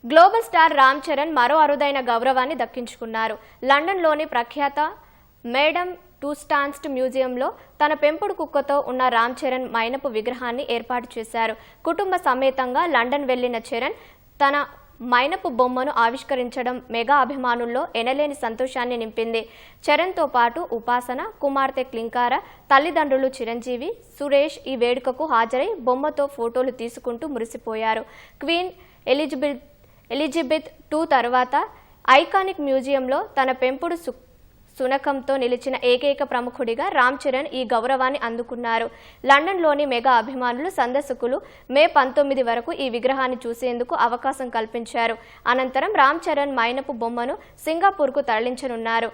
Global star Ram Charan మరో అరుదైన గౌరవాన్ని దక్కించుకున్నారు. లండన్లోని ప్రఖ్యాత మేడమ్ టూస్టాన్స్ మ్యూజియంలో తన పెంపుడు కుక్కతో ఉన్న రామ్ చరణ్ మైనపు విగ్రహాన్ని ఏర్పాటు చేశారు. కుటుంబ సమేతంగా లండన్ వెళ్లిన చరణ్ తన మైనపు బొమ్మను ఆవిష్కరించడం మెగా అభిమానుల్లో ఎనలేని సంతోషాన్ని నింపింది. చరణ్తో పాటు ఉపాసన, కుమార్తె క్లింకార, తల్లిదండ్రులు చిరంజీవి, సురేష్ ఈ వేడుకకు హాజరై బొమ్మతో ఫోటోలు తీసుకుంటూ మురిసిపోయారు. క్వీన్ ఎలిజబెత్ II తర్వాత ఐకానిక్ మ్యూజియంలో తన పెంపుడు సునకంతో నిలిచిన ఏకైక ప్రముఖుడిగా రామ్ చరణ్ ఈ గౌరవాన్ని అందుకున్నారు. లండన్లోని మెగా అభిమానులు, సందర్శకులు మే 19 వరకు ఈ విగ్రహాన్ని చూసేందుకు అవకాశం కల్పించారు. అనంతరం రామ్ చరణ్ మైనపు బొమ్మను సింగపూర్కు తరలించనున్నారు.